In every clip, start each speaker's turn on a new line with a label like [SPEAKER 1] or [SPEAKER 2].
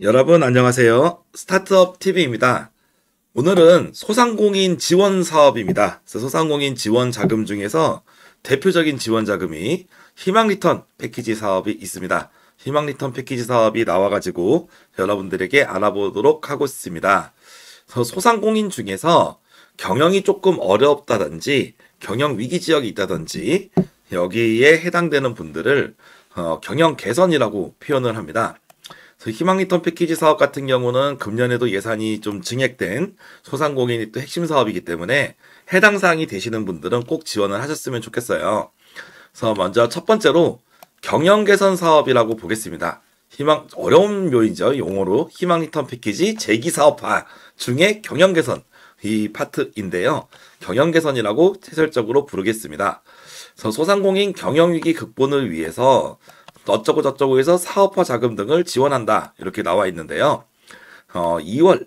[SPEAKER 1] 여러분 안녕하세요. 스타트업 TV입니다. 오늘은 소상공인 지원 사업입니다. 그래서 소상공인 지원 자금 중에서 대표적인 지원 자금이 희망 리턴 패키지 사업이 있습니다. 희망 리턴 패키지 사업이 나와가지고 여러분들에게 알아보도록 하고 있습니다. 그래서 소상공인 중에서 경영이 조금 어렵다든지 경영 위기 지역이 있다든지 여기에 해당되는 분들을 경영 개선이라고 표현을 합니다. 희망 리턴 패키지 사업 같은 경우는 금년에도 예산이 좀 증액된 소상공인이 또 핵심 사업이기 때문에 해당 사항이 되시는 분들은 꼭 지원을 하셨으면 좋겠어요. 그래서 먼저 첫 번째로 경영 개선 사업이라고 보겠습니다. 어려운 묘이죠. 용어로 희망 리턴 패키지 재기 사업화 중에 경영 개선 이 파트인데요. 경영 개선이라고 체설적으로 부르겠습니다. 그래서 소상공인 경영 위기 극복을 위해서 어쩌고 저쩌고 해서 사업화 자금 등을 지원한다. 이렇게 나와 있는데요. 2월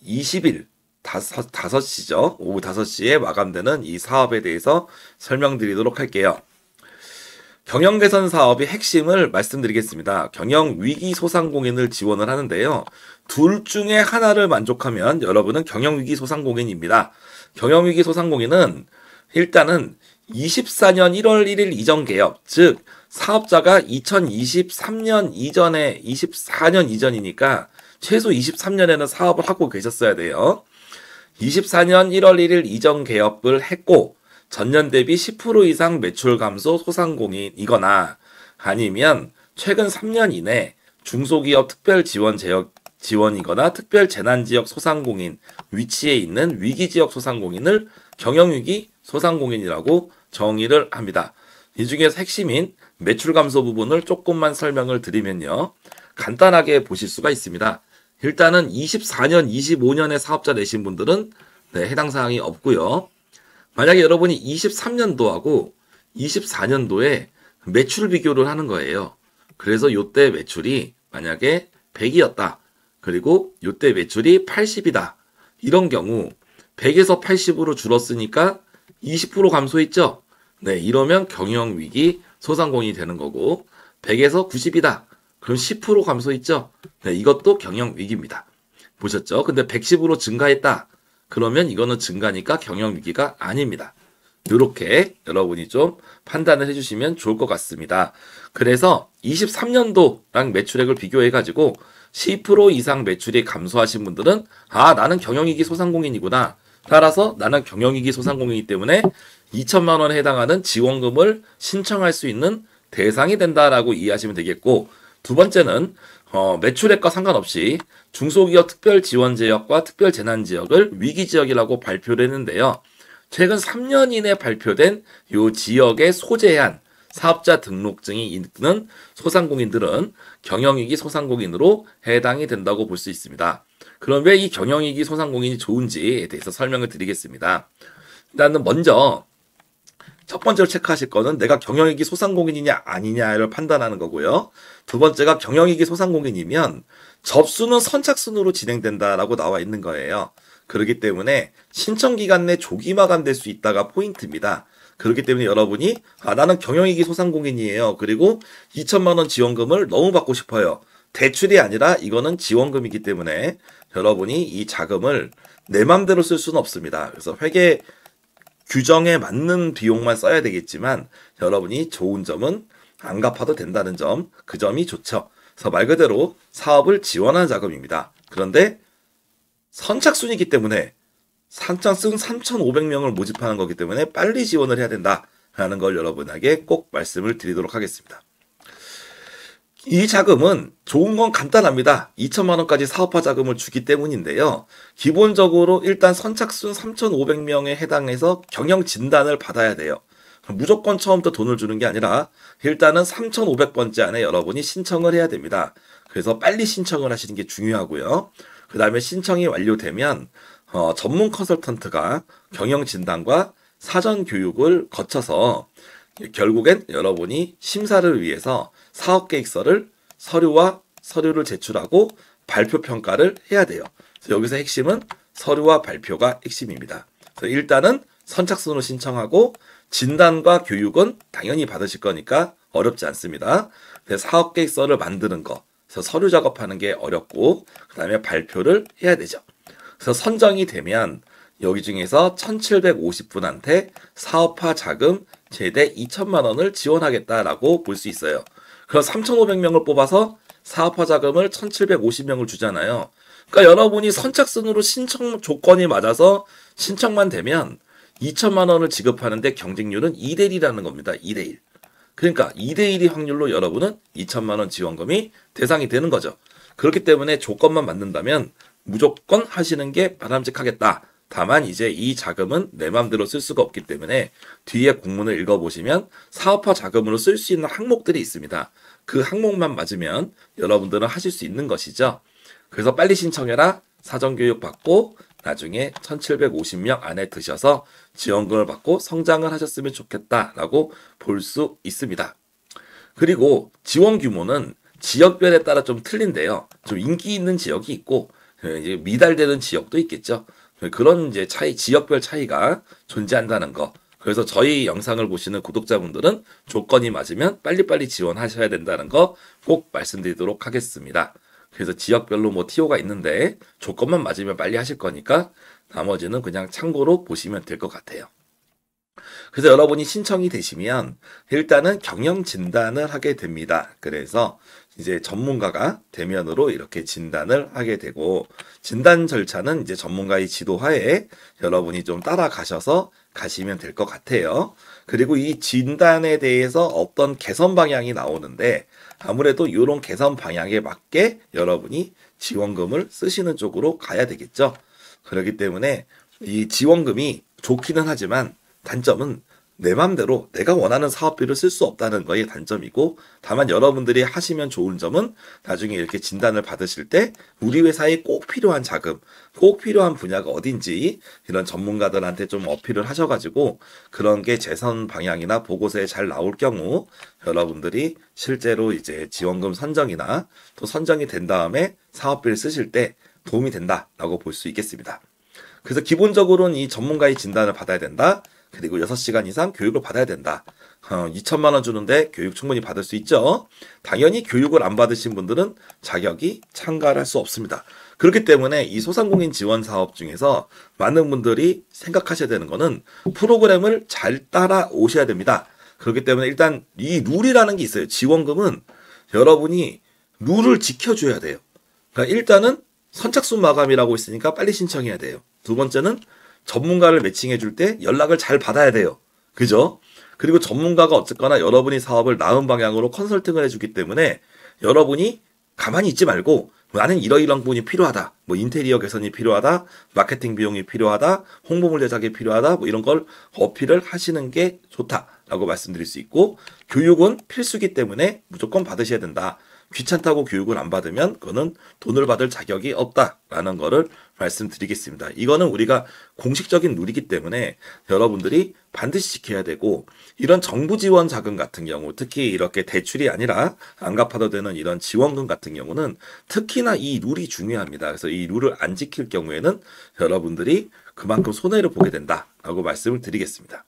[SPEAKER 1] 20일 5시죠. 오후 5시에 마감되는 이 사업에 대해서 설명드리도록 할게요. 경영 개선 사업의 핵심을 말씀드리겠습니다. 경영 위기 소상공인을 지원을 하는데요. 둘 중에 하나를 만족하면 여러분은 경영 위기 소상공인입니다. 경영 위기 소상공인은 일단은 24년 1월 1일 이전 개업, 즉 사업자가 2023년 이전에 24년 이전이니까 최소 23년에는 사업을 하고 계셨어야 돼요. 24년 1월 1일 이전 개업을 했고 전년 대비 10% 이상 매출 감소 소상공인이거나 아니면 최근 3년 이내 중소기업 특별 지원이거나 특별 재난지역 소상공인 위치에 있는 위기지역 소상공인을 경영위기 소상공인이라고 정의를 합니다. 이 중에서 핵심인 매출 감소 부분을 조금만 설명을 드리면요. 간단하게 보실 수가 있습니다. 일단은 24년, 25년에 사업자 내신 분들은 해당 사항이 없고요. 만약에 여러분이 23년도하고 24년도에 매출 비교를 하는 거예요. 그래서 요때 매출이 만약에 100이었다. 그리고 요때 매출이 80이다. 이런 경우 100에서 80으로 줄었으니까 20% 감소했죠? 네, 이러면 경영위기 소상공인이 되는 거고 100에서 90이다. 그럼 10% 감소했죠? 네, 이것도 경영위기입니다. 보셨죠? 근데 110으로 증가했다. 그러면 이거는 증가니까 경영위기가 아닙니다. 이렇게 여러분이 좀 판단을 해주시면 좋을 것 같습니다. 그래서 23년도랑 매출액을 비교해가지고 10% 이상 매출이 감소하신 분들은 나는 경영위기 소상공인이구나. 따라서 나는 경영위기 소상공인이기 때문에 2천만 원에 해당하는 지원금을 신청할 수 있는 대상이 된다라고 이해하시면 되겠고, 두 번째는 매출액과 상관없이 중소기업 특별지원지역과 특별재난지역을 위기지역이라고 발표를 했는데요. 최근 3년 이내 발표된 이 지역에 소재한 사업자 등록증이 있는 소상공인들은 경영위기 소상공인으로 해당이 된다고 볼 수 있습니다. 그럼 왜 이 경영위기 소상공인이 좋은지에 대해서 설명을 드리겠습니다. 일단은 먼저 첫 번째로 체크하실 거는 내가 경영위기 소상공인이냐 아니냐를 판단하는 거고요. 두 번째가 경영위기 소상공인이면 접수는 선착순으로 진행된다라고 나와 있는 거예요. 그렇기 때문에 신청 기간 내 조기 마감될 수 있다가 포인트입니다. 그렇기 때문에 여러분이 나는 경영위기 소상공인이에요. 그리고 2천만 원 지원금을 너무 받고 싶어요. 대출이 아니라 이거는 지원금이기 때문에 여러분이 이 자금을 내 맘대로 쓸 수는 없습니다. 그래서 회계 규정에 맞는 비용만 써야 되겠지만 여러분이 좋은 점은 안 갚아도 된다는 점, 그 점이 좋죠. 그래서 말 그대로 사업을 지원하는 자금입니다. 그런데 선착순이기 때문에 선착순 3,500명을 모집하는 거기 때문에 빨리 지원을 해야 된다라는 걸 여러분에게 꼭 말씀을 드리도록 하겠습니다. 이 자금은 좋은 건 간단합니다. 2천만 원까지 사업화 자금을 주기 때문인데요. 기본적으로 일단 선착순 3,500명에 해당해서 경영 진단을 받아야 돼요. 무조건 처음부터 돈을 주는 게 아니라 일단은 3,500번째 안에 여러분이 신청을 해야 됩니다. 그래서 빨리 신청을 하시는 게 중요하고요. 그 다음에 신청이 완료되면 전문 컨설턴트가 경영 진단과 사전 교육을 거쳐서 결국엔 여러분이 심사를 위해서 사업계획서를 서류를 제출하고 발표 평가를 해야 돼요. 그래서 여기서 핵심은 서류와 발표가 핵심입니다. 그래서 일단은 선착순으로 신청하고 진단과 교육은 당연히 받으실 거니까 어렵지 않습니다. 사업계획서를 만드는 거, 그래서 서류 작업하는 게 어렵고 그다음에 발표를 해야 되죠. 그래서 선정이 되면 여기 중에서 1750분한테 사업화 자금 최대 2천만 원을 지원하겠다라고 볼 수 있어요. 그럼 3,500명을 뽑아서 사업화 자금을 1,750명을 주잖아요. 그러니까 여러분이 선착순으로 신청 조건이 맞아서 신청만 되면 2천만 원을 지급하는데 경쟁률은 2대 1이라는 겁니다. 2대 1. 그러니까 2대 1이 확률로 여러분은 2천만 원 지원금이 대상이 되는 거죠. 그렇기 때문에 조건만 맞는다면 무조건 하시는 게 바람직하겠다. 다만 이제 이 자금은 내 맘대로 쓸 수가 없기 때문에 뒤에 공문을 읽어보시면 사업화 자금으로 쓸 수 있는 항목들이 있습니다. 그 항목만 맞으면 여러분들은 하실 수 있는 것이죠. 그래서 빨리 신청해라. 사전교육 받고 나중에 1750명 안에 드셔서 지원금을 받고 성장을 하셨으면 좋겠다라고 볼 수 있습니다. 그리고 지원 규모는 지역별에 따라 좀 틀린데요. 좀 인기 있는 지역이 있고 이제 미달되는 지역도 있겠죠. 그런 이제 지역별 차이가 존재한다는 거. 그래서 저희 영상을 보시는 구독자분들은 조건이 맞으면 빨리빨리 지원하셔야 된다는 거 꼭 말씀드리도록 하겠습니다. 그래서 지역별로 뭐 TO가 있는데 조건만 맞으면 빨리 하실 거니까 나머지는 그냥 참고로 보시면 될 것 같아요. 그래서 여러분이 신청이 되시면 일단은 경영 진단을 하게 됩니다. 그래서 이제 전문가가 대면으로 이렇게 진단을 하게 되고 진단 절차는 이제 전문가의 지도하에 여러분이 좀 따라가셔서 가시면 될 것 같아요. 그리고 이 진단에 대해서 어떤 개선 방향이 나오는데 아무래도 이런 개선 방향에 맞게 여러분이 지원금을 쓰시는 쪽으로 가야 되겠죠. 그렇기 때문에 이 지원금이 좋기는 하지만 단점은 내 맘대로 내가 원하는 사업비를 쓸 수 없다는 거의 단점이고 다만 여러분들이 하시면 좋은 점은 나중에 이렇게 진단을 받으실 때 우리 회사에 꼭 필요한 자금, 꼭 필요한 분야가 어딘지 이런 전문가들한테 좀 어필을 하셔가지고 그런 게 재선 방향이나 보고서에 잘 나올 경우 여러분들이 실제로 이제 지원금 선정이나 또 선정이 된 다음에 사업비를 쓰실 때 도움이 된다라고 볼 수 있겠습니다. 그래서 기본적으로는 이 전문가의 진단을 받아야 된다. 그리고 6시간 이상 교육을 받아야 된다. 2천만 원 주는데 교육 충분히 받을 수 있죠. 당연히 교육을 안 받으신 분들은 자격이 참가를 할 수 없습니다. 그렇기 때문에 이 소상공인 지원 사업 중에서 많은 분들이 생각하셔야 되는 거는 프로그램을 잘 따라오셔야 됩니다. 그렇기 때문에 일단 이 룰이라는 게 있어요. 지원금은 여러분이 룰을 지켜줘야 돼요. 그러니까 일단은 선착순 마감이라고 있으니까 빨리 신청해야 돼요. 두 번째는 전문가를 매칭해 줄 때 연락을 잘 받아야 돼요. 그죠? 그리고 전문가가 어쨌거나 여러분이 사업을 나은 방향으로 컨설팅을 해주기 때문에 여러분이 가만히 있지 말고 나는 이러이러한 부분이 필요하다. 뭐 인테리어 개선이 필요하다. 마케팅 비용이 필요하다. 홍보물 제작이 필요하다. 뭐 이런 걸 어필을 하시는 게 좋다라고 말씀드릴 수 있고 교육은 필수기 때문에 무조건 받으셔야 된다. 귀찮다고 교육을 안 받으면 그거는 돈을 받을 자격이 없다라는 거를 말씀드리겠습니다. 이거는 우리가 공식적인 룰이기 때문에 여러분들이 반드시 지켜야 되고 이런 정부 지원 자금 같은 경우 특히 이렇게 대출이 아니라 안 갚아도 되는 이런 지원금 같은 경우는 특히나 이 룰이 중요합니다. 그래서 이 룰을 안 지킬 경우에는 여러분들이 그만큼 손해를 보게 된다라고 말씀을 드리겠습니다.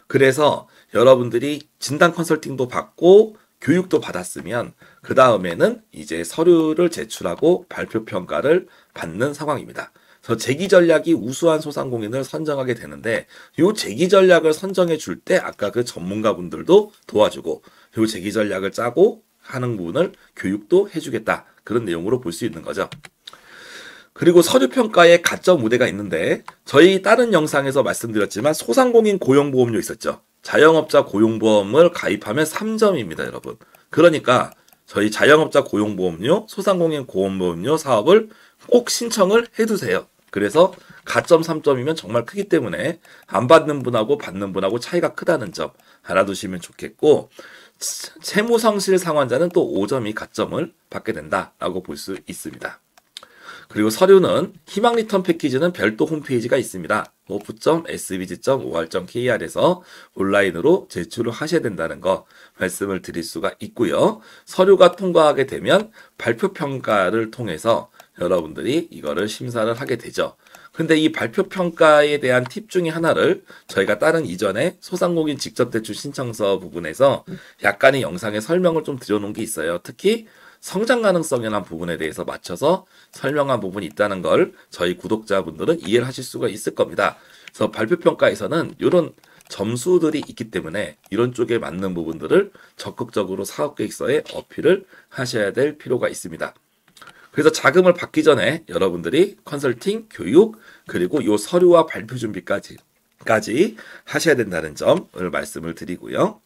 [SPEAKER 1] 그래서 여러분들이 진단 컨설팅도 받고 교육도 받았으면 그 다음에는 이제 서류를 제출하고 발표 평가를 받는 상황입니다. 그래서 재기 전략이 우수한 소상공인을 선정하게 되는데 이 재기 전략을 선정해 줄 때 아까 그 전문가분들도 도와주고 이 재기 전략을 짜고 하는 부분을 교육도 해주겠다. 그런 내용으로 볼 수 있는 거죠. 그리고 서류 평가에 가점 우대가 있는데 저희 다른 영상에서 말씀드렸지만 소상공인 고용보험료 있었죠. 자영업자 고용보험을 가입하면 3점입니다, 여러분. 그러니까 저희 자영업자 고용보험료, 소상공인 고용보험료 사업을 꼭 신청을 해두세요. 그래서 가점 3점이면 정말 크기 때문에 안 받는 분하고 받는 분하고 차이가 크다는 점 알아두시면 좋겠고 채무상실 상환자는 또 5점이 가점을 받게 된다라고 볼 수 있습니다. 그리고 서류는 희망 리턴 패키지는 별도 홈페이지가 있습니다. ofu.sbg.or.kr에서 온라인으로 제출을 하셔야 된다는 거 말씀을 드릴 수가 있고요. 서류가 통과하게 되면 발표 평가를 통해서 여러분들이 이거를 심사를 하게 되죠. 근데 이 발표 평가에 대한 팁 중에 하나를 저희가 다른 이전에 소상공인 직접 대출 신청서 부분에서 약간의 영상에 설명을 좀 드려놓은 게 있어요. 특히 성장 가능성이라는 부분에 대해서 맞춰서 설명한 부분이 있다는 걸 저희 구독자분들은 이해를 하실 수가 있을 겁니다. 그래서 발표평가에서는 이런 점수들이 있기 때문에 이런 쪽에 맞는 부분들을 적극적으로 사업계획서에 어필을 하셔야 될 필요가 있습니다. 그래서 자금을 받기 전에 여러분들이 컨설팅, 교육, 그리고 요 서류와 발표 준비까지 하셔야 된다는 점을 말씀을 드리고요.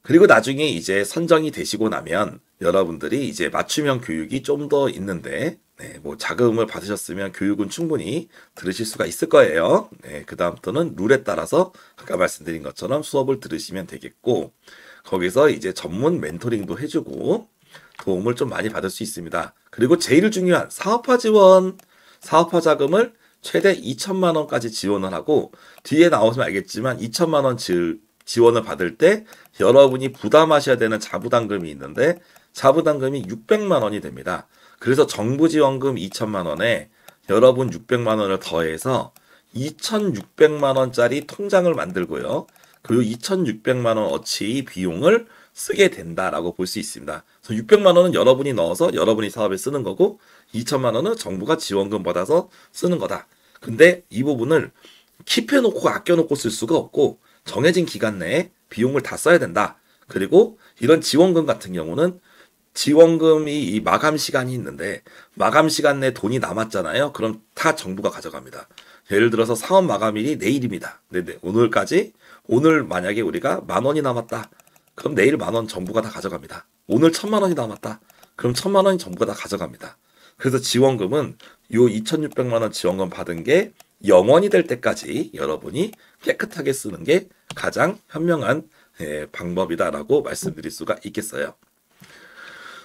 [SPEAKER 1] 그리고 나중에 이제 선정이 되시고 나면 여러분들이 이제 맞춤형 교육이 좀 더 있는데, 뭐 자금을 받으셨으면 교육은 충분히 들으실 수가 있을 거예요. 그 다음부터는 룰에 따라서 아까 말씀드린 것처럼 수업을 들으시면 되겠고, 거기서 이제 전문 멘토링도 해주고 도움을 좀 많이 받을 수 있습니다. 그리고 제일 중요한 사업화 지원, 사업화 자금을 최대 2천만 원까지 지원을 하고, 뒤에 나오시면 알겠지만 2천만 원 지원을 받을 때 여러분이 부담하셔야 되는 자부담금이 있는데 자부담금이 600만 원이 됩니다. 그래서 정부 지원금 2천만 원에 여러분 600만 원을 더해서 2,600만 원짜리 통장을 만들고요. 그리고 2,600만 원어치 비용을 쓰게 된다라고 볼 수 있습니다. 그래서 600만 원은 여러분이 넣어서 여러분이 사업에 쓰는 거고 2천만 원은 정부가 지원금 받아서 쓰는 거다. 근데 이 부분을 킵해놓고 아껴놓고 쓸 수가 없고 정해진 기간 내에 비용을 다 써야 된다. 그리고 이런 지원금 같은 경우는 지원금이 이 마감 시간이 있는데 마감 시간 내에 돈이 남았잖아요. 그럼 다 정부가 가져갑니다. 예를 들어서 사업 마감일이 내일입니다. 오늘 만약에 우리가 10,000원이 남았다. 그럼 내일 10,000원 정부가 다 가져갑니다. 오늘 1,000,000원이 남았다. 그럼 1,000,000원이 정부가 다 가져갑니다. 그래서 지원금은 요 2,600만 원 지원금 받은 게 영원이 될 때까지 여러분이 깨끗하게 쓰는 게 가장 현명한 방법이다라고 말씀드릴 수가 있겠어요.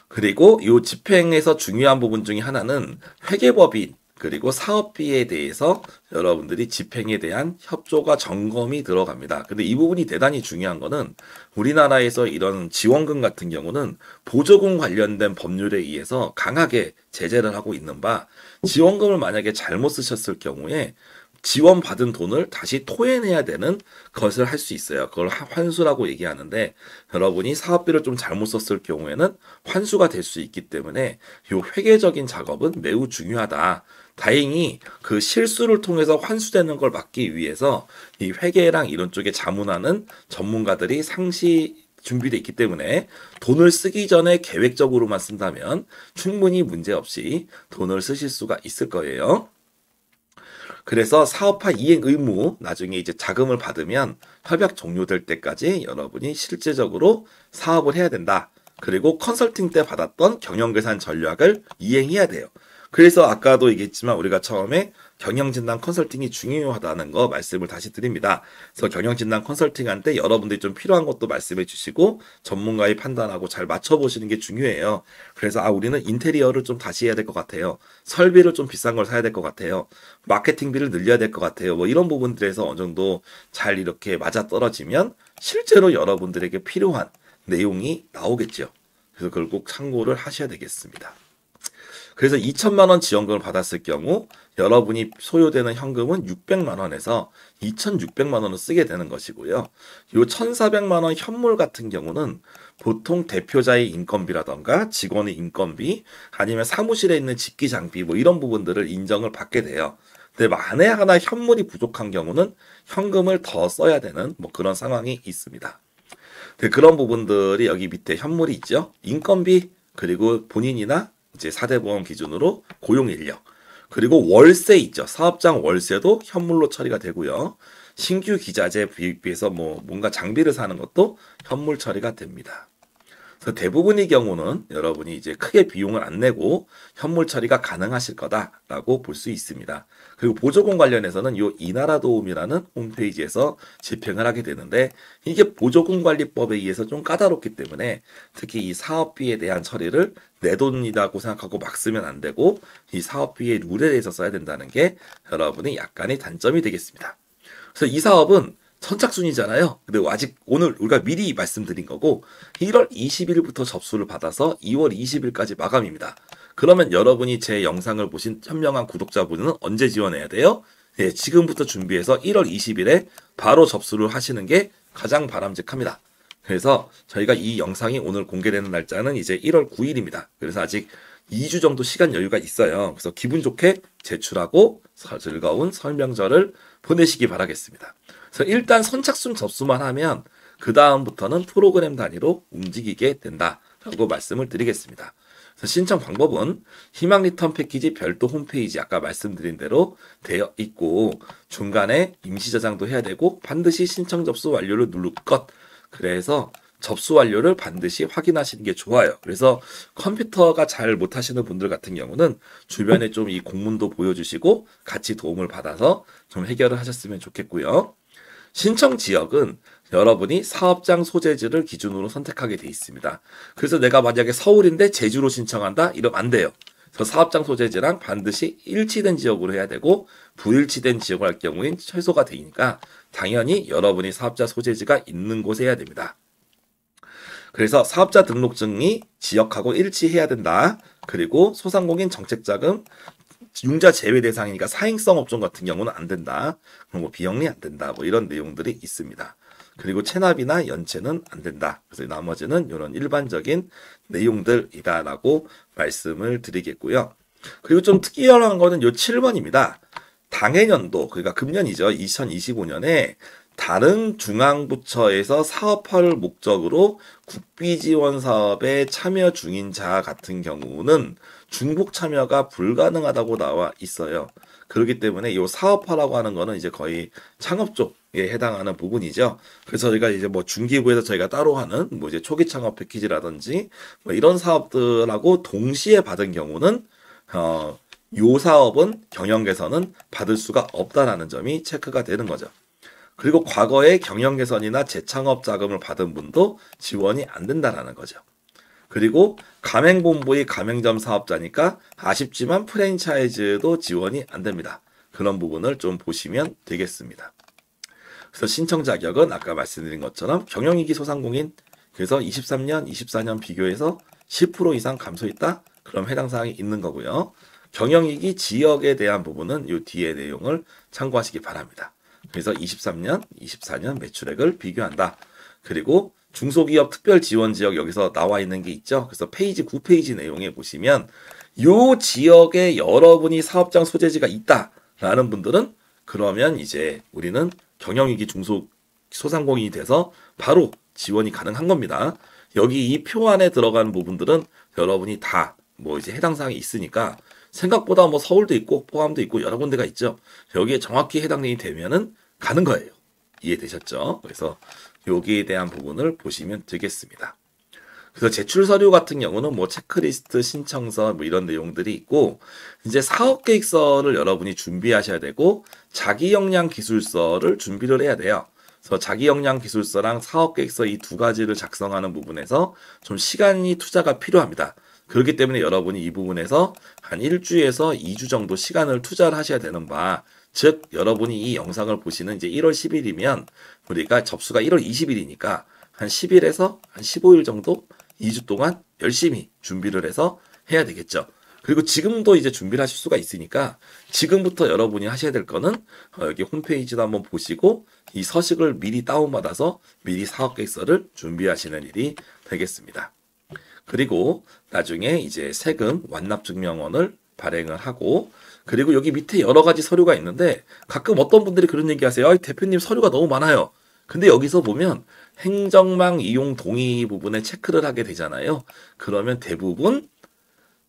[SPEAKER 1] 그리고 이 집행에서 중요한 부분 중에 하나는 회계법인 그리고 사업비에 대해서 여러분들이 집행에 대한 협조가 점검이 들어갑니다. 근데 이 부분이 대단히 중요한 거는 우리나라에서 이런 지원금 같은 경우는 보조금 관련된 법률에 의해서 강하게 제재를 하고 있는 바 지원금을 만약에 잘못 쓰셨을 경우에 지원받은 돈을 다시 토해내야 되는 것을 할 수 있어요. 그걸 환수라고 얘기하는데 여러분이 사업비를 좀 잘못 썼을 경우에는 환수가 될 수 있기 때문에 이 회계적인 작업은 매우 중요하다. 다행히 그 실수를 통해서 환수되는 걸 막기 위해서 이 회계랑 이런 쪽에 자문하는 전문가들이 상시 준비되어 있기 때문에 돈을 쓰기 전에 계획적으로만 쓴다면 충분히 문제없이 돈을 쓰실 수가 있을 거예요. 그래서 사업화 이행 의무 나중에 이제 자금을 받으면 협약 종료될 때까지 여러분이 실제적으로 사업을 해야 된다. 그리고 컨설팅 때 받았던 경영계산 전략을 이행해야 돼요. 그래서 아까도 얘기했지만 우리가 처음에 경영진단 컨설팅이 중요하다는 거 말씀을 다시 드립니다. 그래서 경영진단 컨설팅할 때 여러분들이 좀 필요한 것도 말씀해 주시고 전문가의 판단하고 잘 맞춰보시는 게 중요해요. 그래서 우리는 인테리어를 좀 다시 해야 될 것 같아요. 설비를 좀 비싼 걸 사야 될 것 같아요. 마케팅비를 늘려야 될 것 같아요. 뭐 이런 부분들에서 어느 정도 잘 이렇게 맞아떨어지면 실제로 여러분들에게 필요한 내용이 나오겠죠. 그래서 그걸 꼭 참고를 하셔야 되겠습니다. 그래서 2천만 원 지원금을 받았을 경우 여러분이 소요되는 현금은 600만 원에서 2,600만 원을 쓰게 되는 것이고요. 요 1,400만 원 현물 같은 경우는 보통 대표자의 인건비라던가 직원의 인건비 아니면 사무실에 있는 집기 장비 뭐 이런 부분들을 인정을 받게 돼요. 근데 만에 하나 현물이 부족한 경우는 현금을 더 써야 되는 뭐 그런 상황이 있습니다. 그런 부분들이 여기 밑에 현물이 있죠. 인건비 그리고 본인이나 이제 4대 보험 기준으로 고용 인력 그리고 월세 있죠. 사업장 월세도 현물로 처리가 되고요. 신규 기자재 비입비해서 뭔가 장비를 사는 것도 현물 처리가 됩니다. 그래서 대부분의 경우는 여러분이 이제 크게 비용을 안 내고 현물 처리가 가능하실 거다라고 볼 수 있습니다. 그리고 보조금 관련해서는 이 이나라 도움이라는 홈페이지에서 집행을 하게 되는데 이게 보조금 관리법에 의해서 좀 까다롭기 때문에 특히 이 사업비에 대한 처리를 내 돈이라고 생각하고 막 쓰면 안 되고 이 사업비의 룰에 대해서 써야 된다는 게 여러분의 약간의 단점이 되겠습니다. 그래서 이 사업은 선착순이잖아요. 근데 아직 오늘 우리가 미리 말씀드린 거고 1월 20일부터 접수를 받아서 2월 20일까지 마감입니다. 그러면 여러분이 제 영상을 보신 현명한 구독자분은 언제 지원해야 돼요? 예, 지금부터 준비해서 1월 20일에 바로 접수를 하시는 게 가장 바람직합니다. 그래서 저희가 이 영상이 오늘 공개되는 날짜는 이제 1월 9일입니다. 그래서 아직 2주 정도 시간 여유가 있어요. 그래서 기분 좋게 제출하고 즐거운 설명절을 보내시기 바라겠습니다. 그래서 일단 선착순 접수만 하면 그 다음부터는 프로그램 단위로 움직이게 된다라고 말씀을 드리겠습니다. 그래서 신청 방법은 희망 리턴 패키지 별도 홈페이지 아까 말씀드린 대로 되어 있고 중간에 임시 저장도 해야 되고 반드시 신청 접수 완료를 누를 것. 그래서 접수 완료를 반드시 확인하시는 게 좋아요. 그래서 컴퓨터가 잘 못하시는 분들 같은 경우는 주변에 좀 이 공문도 보여주시고 같이 도움을 받아서 좀 해결을 하셨으면 좋겠고요. 신청 지역은 여러분이 사업장 소재지를 기준으로 선택하게 돼 있습니다. 그래서 내가 만약에 서울인데 제주로 신청한다? 이러면 안 돼요. 그래서 사업장 소재지랑 반드시 일치된 지역으로 해야 되고 불일치된 지역을 할 경우엔 취소가 되니까 당연히 여러분이 사업자 소재지가 있는 곳에 해야 됩니다. 그래서 사업자 등록증이 지역하고 일치해야 된다. 그리고 소상공인 정책자금 융자 제외 대상이니까 사행성 업종 같은 경우는 안 된다. 뭐 비영리 안 된다. 뭐 이런 내용들이 있습니다. 그리고 체납이나 연체는 안 된다. 그래서 나머지는 이런 일반적인 내용들이다라고 말씀을 드리겠고요. 그리고 좀 특이한 거는 요 7번입니다. 당해년도, 그러니까 금년이죠. 2025년에 다른 중앙부처에서 사업할 목적으로 국비지원 사업에 참여 중인 자 같은 경우는 중복 참여가 불가능하다고 나와 있어요. 그렇기 때문에 이 사업화라고 하는 거는 이제 거의 창업 쪽에 해당하는 부분이죠. 그래서 저희가 이제 뭐 중기부에서 저희가 따로 하는 뭐 이제 초기 창업 패키지라든지 뭐 이런 사업들하고 동시에 받은 경우는 요 사업은 경영 개선은 받을 수가 없다라는 점이 체크가 되는 거죠. 그리고 과거에 경영 개선이나 재창업 자금을 받은 분도 지원이 안 된다라는 거죠. 그리고 가맹본부의 가맹점 사업자니까 아쉽지만 프랜차이즈도 지원이 안 됩니다. 그런 부분을 좀 보시면 되겠습니다. 그래서 신청 자격은 아까 말씀드린 것처럼 경영이기 소상공인, 그래서 23년, 24년 비교해서 10% 이상 감소했다? 그럼 해당 사항이 있는 거고요. 경영이기 지역에 대한 부분은 이 뒤에 내용을 참고하시기 바랍니다. 그래서 23년, 24년 매출액을 비교한다. 그리고 중소기업 특별 지원 지역 여기서 나와 있는 게 있죠. 그래서 페이지 9페이지 내용에 보시면 요 지역에 여러분이 사업장 소재지가 있다라는 분들은 그러면 이제 우리는 경영위기 소상공인이 돼서 바로 지원이 가능한 겁니다. 여기 이 표 안에 들어가는 부분들은 여러분이 다 뭐 이제 해당 사항이 있으니까 생각보다 뭐 서울도 있고 포함도 있고 여러 군데가 있죠. 여기에 정확히 해당이 되면은 가는 거예요. 이해되셨죠? 그래서 여기에 대한 부분을 보시면 되겠습니다. 그래서 제출 서류 같은 경우는 뭐 체크리스트, 신청서 뭐 이런 내용들이 있고 이제 사업계획서를 여러분이 준비하셔야 되고 자기 역량 기술서를 준비를 해야 돼요. 그래서 자기 역량 기술서랑 사업계획서 이 두 가지를 작성하는 부분에서 좀 시간이 투자가 필요합니다. 그렇기 때문에 여러분이 이 부분에서 한 1주에서 2주 정도 시간을 투자를 하셔야 되는 바, 즉 여러분이 이 영상을 보시는 이제 1월 10일이면 우리가 접수가 1월 20일이니까 한 10일에서 한 15일 정도 2주 동안 열심히 준비를 해서 해야 되겠죠. 그리고 지금도 이제 준비를 하실 수가 있으니까 지금부터 여러분이 하셔야 될 거는 여기 홈페이지도 한번 보시고 이 서식을 미리 다운받아서 미리 사업계획서를 준비하시는 일이 되겠습니다. 그리고 나중에 이제 세금 완납증명원을 발행을 하고 그리고 여기 밑에 여러 가지 서류가 있는데 가끔 어떤 분들이 그런 얘기 하세요. 대표님 서류가 너무 많아요. 근데 여기서 보면 행정망 이용 동의 부분에 체크를 하게 되잖아요. 그러면 대부분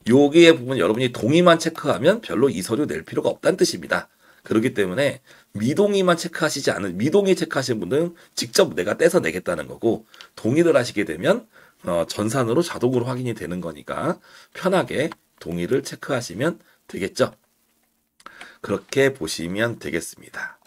[SPEAKER 1] 여기에 부분 여러분이 동의만 체크하면 별로 이 서류 낼 필요가 없다는 뜻입니다. 그렇기 때문에 미동의만 체크하시지 않은 미동의 체크하시는 분들은 직접 내가 떼서 내겠다는 거고 동의를 하시게 되면 전산으로 자동으로 확인이 되는 거니까 편하게 동의를 체크하시면 되겠죠. 그렇게 보시면 되겠습니다.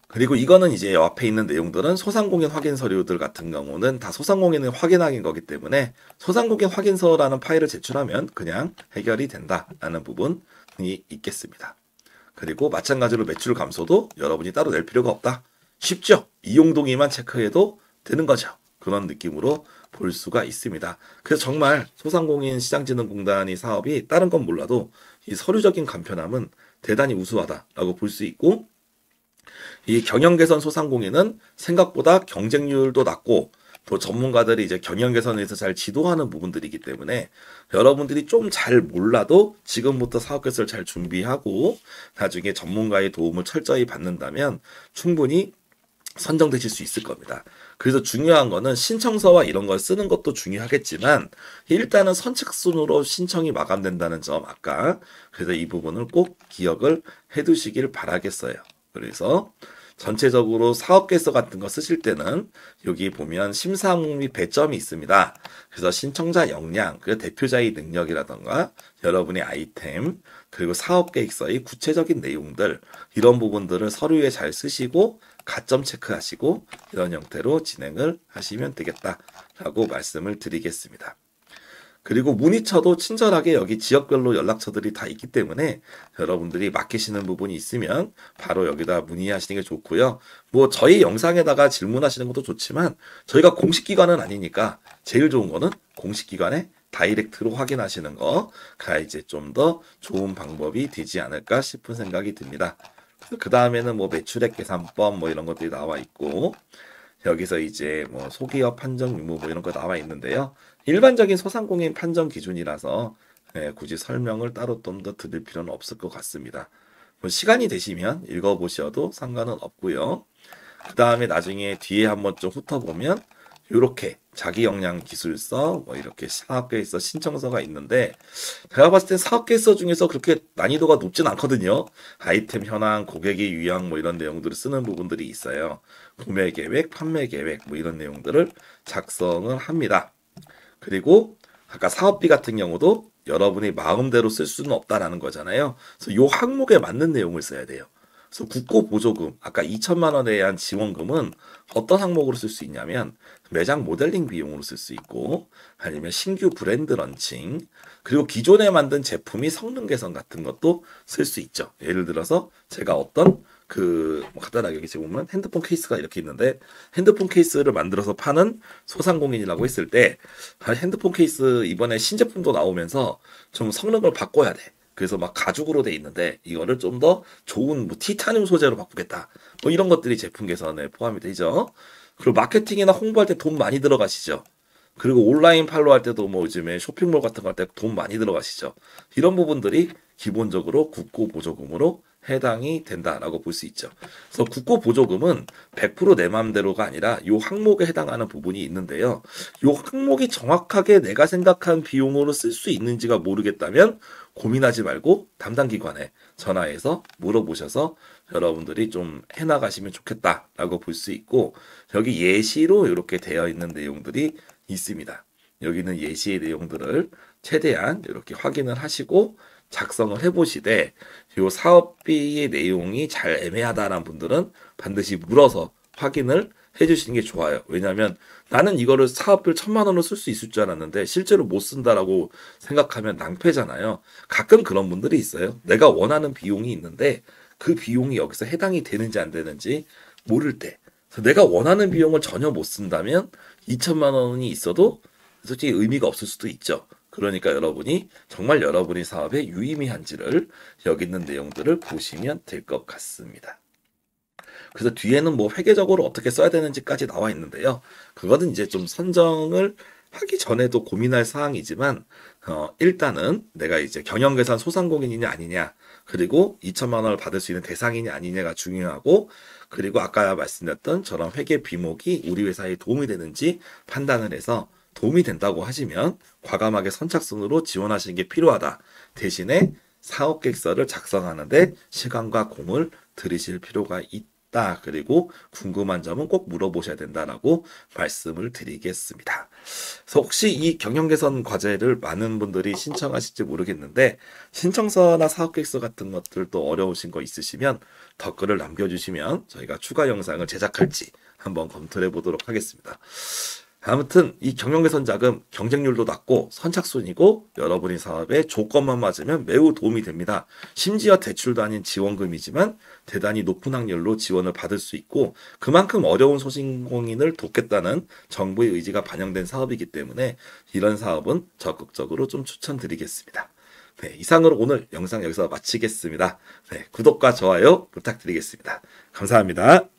[SPEAKER 1] 그리고 이거는 이제 앞에 있는 내용들은 소상공인 확인 서류들 같은 경우는 다 소상공인을 확인하는 거기 때문에 소상공인 확인서라는 파일을 제출하면 그냥 해결이 된다라는 부분이 있겠습니다. 그리고 마찬가지로 매출 감소도 여러분이 따로 낼 필요가 없다. 쉽죠? 이용 동의만 체크해도 되는 거죠. 그런 느낌으로 볼 수가 있습니다. 그래서 정말 소상공인 시장진흥공단이 사업이 다른 건 몰라도 이 서류적인 간편함은 대단히 우수하다라고 볼 수 있고 이 경영 개선 소상공인은 생각보다 경쟁률도 낮고 또 전문가들이 이제 경영 개선에서 잘 지도하는 부분들이기 때문에 여러분들이 좀 잘 몰라도 지금부터 사업 개설을 잘 준비하고 나중에 전문가의 도움을 철저히 받는다면 충분히 선정되실 수 있을 겁니다. 그래서 중요한 거는 신청서와 이런 걸 쓰는 것도 중요하겠지만 일단은 선착순으로 신청이 마감된다는 점 아까 그래서 이 부분을 꼭 기억을 해두시길 바라겠어요. 그래서 전체적으로 사업계획서 같은 거 쓰실 때는 여기 보면 심사 항목 및 배점이 있습니다. 그래서 신청자 역량, 그 대표자의 능력이라던가 여러분의 아이템, 그리고 사업계획서의 구체적인 내용들 이런 부분들을 서류에 잘 쓰시고 가점 체크하시고 이런 형태로 진행을 하시면 되겠다라고 말씀을 드리겠습니다. 그리고 문의처도 친절하게 여기 지역별로 연락처들이 다 있기 때문에 여러분들이 맡기시는 부분이 있으면 바로 여기다 문의하시는 게 좋고요. 뭐 저희 영상에다가 질문하시는 것도 좋지만 저희가 공식 기관은 아니니까 제일 좋은 거는 공식 기관에 다이렉트로 확인하시는 거가 이제 좀 더 좋은 방법이 되지 않을까 싶은 생각이 듭니다. 그 다음에는 뭐 매출액 계산법 뭐 이런 것들이 나와 있고 여기서 이제 뭐 소기업 판정 유무 뭐 이런 거 나와 있는데요. 일반적인 소상공인 판정 기준이라서 굳이 설명을 따로 좀 더 드릴 필요는 없을 것 같습니다. 뭐 시간이 되시면 읽어보셔도 상관은 없고요. 그 다음에 나중에 뒤에 한번 좀 훑어보면 이렇게 자기 역량 기술서 뭐 이렇게 사업계획서 신청서가 있는데 제가 봤을 때 사업계획서 중에서 그렇게 난이도가 높진 않거든요. 아이템 현황, 고객의 유형 뭐 이런 내용들을 쓰는 부분들이 있어요. 구매 계획, 판매 계획 뭐 이런 내용들을 작성을 합니다. 그리고 아까 사업비 같은 경우도 여러분이 마음대로 쓸 수는 없다라는 거잖아요. 그래서 이 항목에 맞는 내용을 써야 돼요. 그래서 국고보조금, 아까 2천만 원에 대한 지원금은 어떤 항목으로 쓸 수 있냐면 매장 모델링 비용으로 쓸 수 있고 아니면 신규 브랜드 런칭 그리고 기존에 만든 제품이 성능 개선 같은 것도 쓸 수 있죠. 예를 들어서 제가 어떤 뭐 간단하게 여기 지금 보면 핸드폰 케이스가 이렇게 있는데 핸드폰 케이스를 만들어서 파는 소상공인이라고 했을 때 핸드폰 케이스 이번에 신제품도 나오면서 좀 성능을 바꿔야 돼. 그래서 막 가죽으로 돼 있는데 이거를 좀 더 좋은 뭐 티타늄 소재로 바꾸겠다. 뭐 이런 것들이 제품 개선에 포함이 되죠. 그리고 마케팅이나 홍보할 때 돈 많이 들어가시죠. 그리고 온라인 팔로 할 때도 뭐 요즘에 쇼핑몰 같은 거 할 때 돈 많이 들어가시죠. 이런 부분들이 기본적으로 국고보조금으로 해당이 된다라고 볼 수 있죠. 그래서 국고보조금은 100% 내 맘대로가 아니라 이 항목에 해당하는 부분이 있는데요. 이 항목이 정확하게 내가 생각한 비용으로 쓸 수 있는지가 모르겠다면 고민하지 말고 담당 기관에 전화해서 물어보셔서 여러분들이 좀 해나가시면 좋겠다라고 볼 수 있고 여기 예시로 이렇게 되어 있는 내용들이 있습니다. 여기는 예시의 내용들을 최대한 이렇게 확인을 하시고 작성을 해보시되 이 사업비의 내용이 잘 애매하다는 분들은 반드시 물어서 확인을 해주시는 게 좋아요. 왜냐하면 나는 이거를 사업비를 1,000만 원으로 쓸 수 있을 줄 알았는데 실제로 못 쓴다라고 생각하면 낭패잖아요. 가끔 그런 분들이 있어요. 내가 원하는 비용이 있는데 그 비용이 여기서 해당이 되는지 안 되는지 모를 때 내가 원하는 비용을 전혀 못 쓴다면 2천만 원이 있어도 솔직히 의미가 없을 수도 있죠. 그러니까 여러분이 정말 여러분의 사업에 유의미한지를 여기 있는 내용들을 보시면 될 것 같습니다. 그래서 뒤에는 뭐 회계적으로 어떻게 써야 되는지까지 나와 있는데요. 그거는 이제 좀 선정을 하기 전에도 고민할 사항이지만 일단은 내가 이제 경영계산 소상공인이냐 아니냐 그리고 2천만 원을 받을 수 있는 대상이냐 아니냐가 중요하고 그리고 아까 말씀드렸던 저런 회계 비목이 우리 회사에 도움이 되는지 판단을 해서 도움이 된다고 하시면 과감하게 선착순으로 지원하시는 게 필요하다. 대신에 사업계획서를 작성하는데 시간과 공을 들이실 필요가 있다. 그리고 궁금한 점은 꼭 물어보셔야 된다라고 말씀을 드리겠습니다. 그래서 혹시 이 경영개선 과제를 많은 분들이 신청하실지 모르겠는데 신청서나 사업계획서 같은 것들도 어려우신 거 있으시면 댓글을 남겨주시면 저희가 추가 영상을 제작할지 한번 검토해 보도록 하겠습니다. 아무튼 이 경영개선 자금 경쟁률도 낮고 선착순이고 여러분이 사업에 조건만 맞으면 매우 도움이 됩니다. 심지어 대출도 아닌 지원금이지만 대단히 높은 확률로 지원을 받을 수 있고 그만큼 어려운 소상공인을 돕겠다는 정부의 의지가 반영된 사업이기 때문에 이런 사업은 적극적으로 좀 추천드리겠습니다. 네, 이상으로 오늘 영상 여기서 마치겠습니다. 네, 구독과 좋아요 부탁드리겠습니다. 감사합니다.